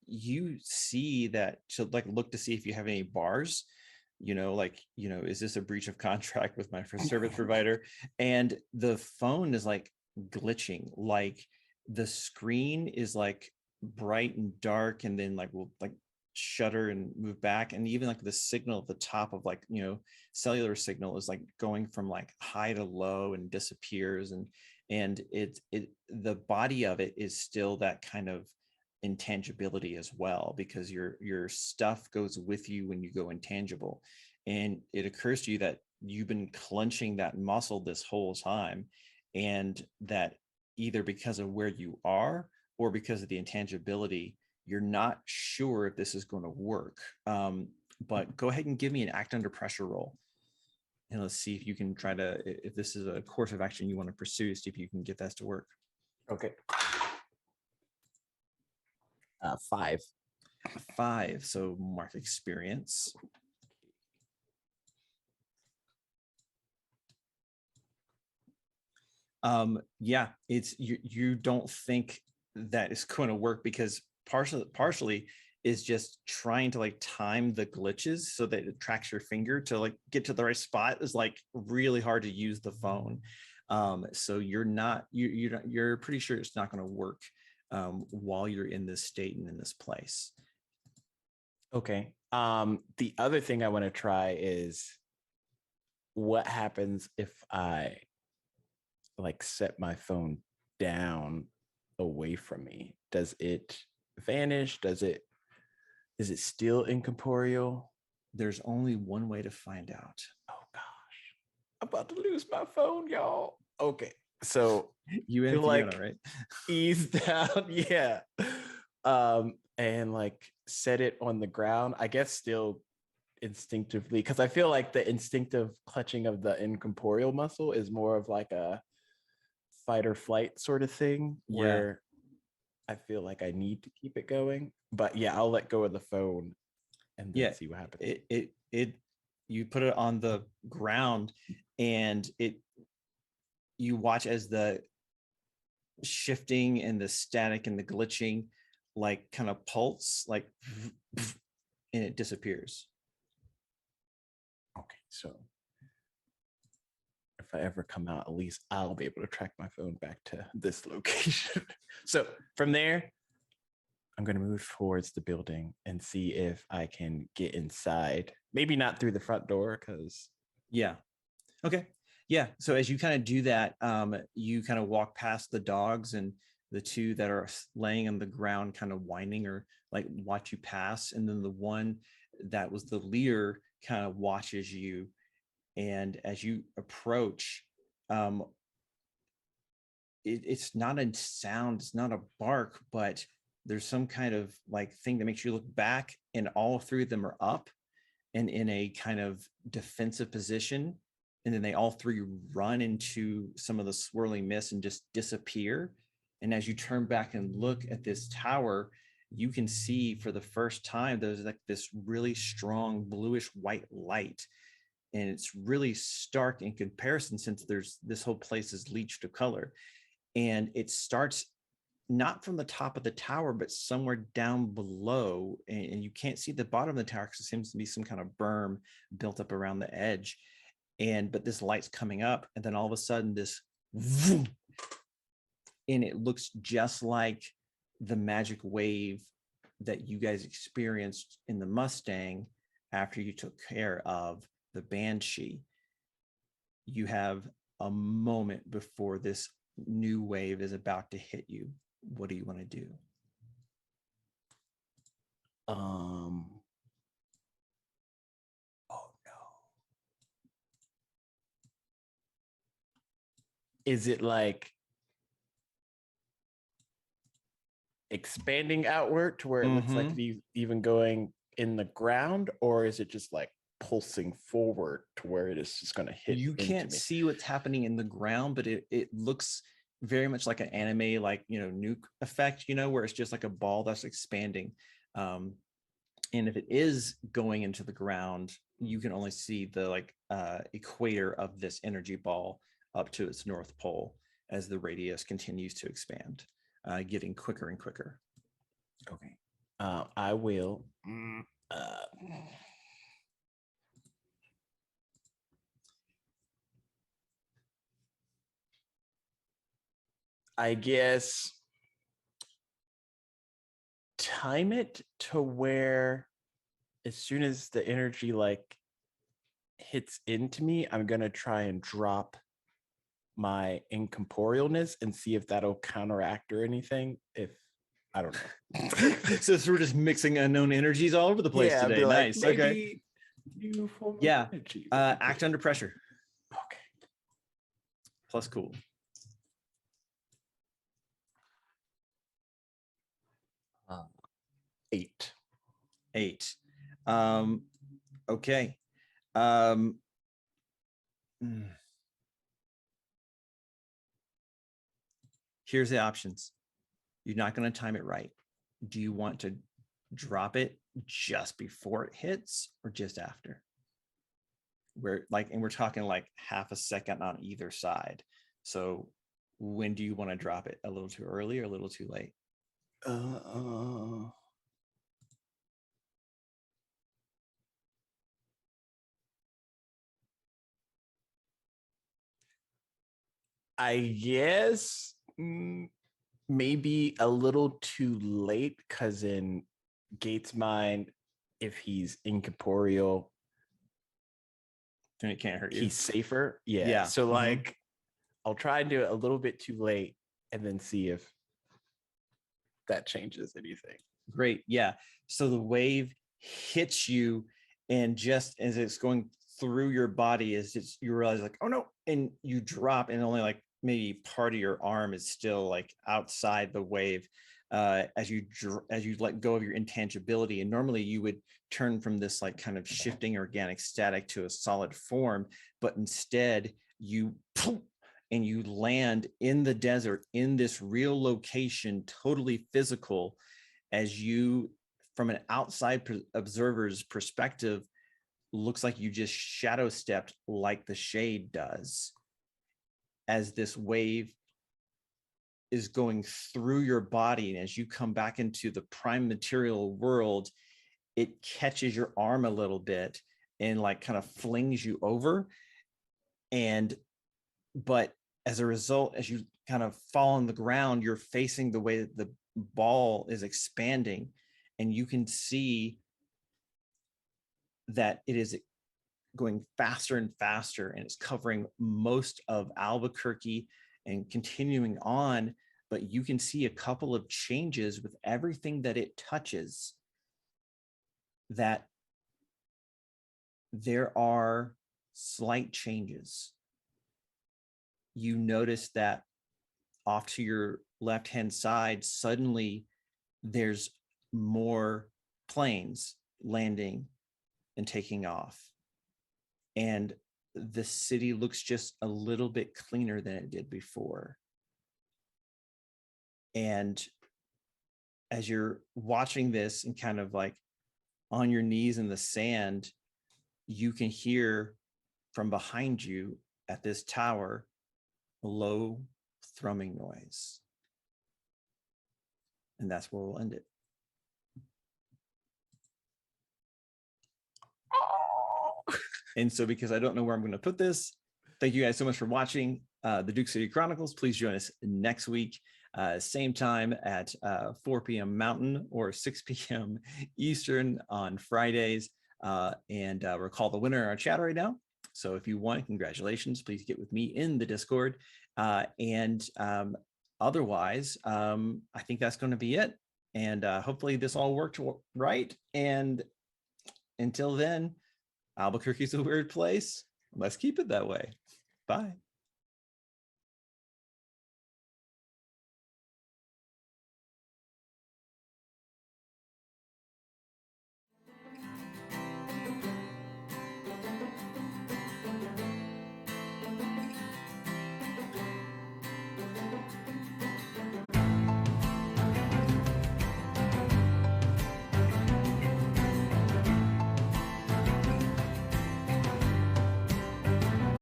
you see that to like look to see if you have any bars. Is this a breach of contract with my service provider? And the phone is like glitching, like the screen is like bright and dark, and then like will like shutter and move back, and even like the signal at the top of like cellular signal is like going from like high to low and disappears, and the body of it is still that kind of intangibility as well, because your stuff goes with you when you go intangible. And it occurs to you that you've been clenching that muscle this whole time, and that either because of where you are or because of the intangibility, you're not sure if this is going to work. But go ahead and give me an act under pressure roll, and let's see if you can try to, if this is a course of action you want to pursue, see if you can get that to work. Okay. 5. 5. So mark experience. Yeah, it's you don't think that is going to work, because partially is just trying to like time the glitches so that it tracks your finger to like get to the right spot is like really hard to use the phone. So you're pretty sure it's not going to work while you're in this state and in this place. Okay. The other thing I want to try is what happens if I like set my phone down away from me? Does it vanish? Is it still incorporeal? There's only one way to find out. Oh gosh, I'm about to lose my phone, y'all. Okay, so you like right? ease down. Yeah, and like set it on the ground. I guess still instinctively, because I feel like the instinctive clutching of the incorporeal muscle is more of like a fight or flight sort of thing, where I feel like I need to keep it going. But yeah, I'll let go of the phone and then see what happens. You put it on the ground, and you watch as the shifting and the static and the glitching like kind of pulse, like, and it disappears. Okay, so if I ever come out, at least I'll be able to track my phone back to this location. So from there, I'm going to move towards the building and see if I can get inside. Maybe not through the front door, because Okay. Yeah. So as you kind of do that, you kind of walk past the dogs, and the two that are laying on the ground kind of whining or like watch you pass. And then the one that was the leader kind of watches you. And as you approach, it's not a sound, it's not a bark, but there's some kind of like thing that makes you look back, and all three of them are up and in a kind of defensive position. And then they all three run into some of the swirling mist and just disappear. And as you turn back and look at this tower, you can see for the first time there's like this really strong bluish white light. And it's really stark in comparison, since there's this whole place is bleached of color. And it starts not from the top of the tower, but somewhere down below. And you can't see the bottom of the tower because it seems to be some kind of berm built up around the edge. But this light's coming up, and then all of a sudden this vroom, and it looks just like the magic wave that you guys experienced in the Mustang after you took care of the Banshee. You have a moment before this new wave is about to hit you. What do you want to do? Oh no. Is it like expanding outward to where it looks like it's even going in the ground, or is it just like pulsing forward to where it is just going to hit? You can't see what's happening in the ground, but it looks very much like an anime, like, nuke effect, where it's just like a ball that's expanding. And if it is going into the ground, you can only see the equator of this energy ball up to its north pole as the radius continues to expand, getting quicker and quicker. Okay. I will. I guess time it to where as soon as the energy like hits into me, I'm gonna try and drop my incorporealness and see if that'll counteract or anything. If I don't know. So we're just mixing unknown energies all over the place today. Like, nice. Okay. Yeah. Act under pressure. Okay. Plus cool. 8. Okay. Here's the options. You're not going to time it right. Do you want to drop it just before it hits or just after? We're talking like half a second on either side. So when do you want to drop it? A little too early or a little too late? I guess maybe a little too late, because in Gates' mind, if he's incorporeal, then it can't hurt you. He's safer. Yeah. So like, I'll try and do it a little bit too late and then see if that changes anything. Great. Yeah. So the wave hits you, and just as it's going through your body, you realize like, oh no, and you drop, and only like maybe part of your arm is still like outside the wave. as you let go of your intangibility. And normally you would turn from this like kind of shifting organic static to a solid form, but instead you and you land in the desert in this real location, totally physical, as you, from an outside observer's perspective, looks like you just shadow stepped like the shade does, as this wave is going through your body. And as you come back into the prime material world, it catches your arm a little bit and like kind of flings you over. But as a result, as you kind of fall on the ground, you're facing the way that the ball is expanding, and you can see that it is going faster and faster, and it's covering most of Albuquerque and continuing on. But you can see a couple of changes with everything that it touches, that there are slight changes. You notice that off to your left-hand side, suddenly there's more planes landing and taking off. And the city looks just a little bit cleaner than it did before. And as you're watching this and kind of like on your knees in the sand, you can hear from behind you at this tower a low thrumming noise. And that's where we'll end it. And so, because I don't know where I'm going to put this, thank you guys so much for watching the Duke City Chronicles. Please join us next week, same time at 4 p.m. Mountain or 6 p.m. Eastern on Fridays. And we'll call the winner in our chat right now. So if you want, congratulations, please get with me in the Discord. Otherwise, I think that's going to be it. And hopefully this all worked right. And until then, Albuquerque's a weird place. Let's keep it that way. Bye.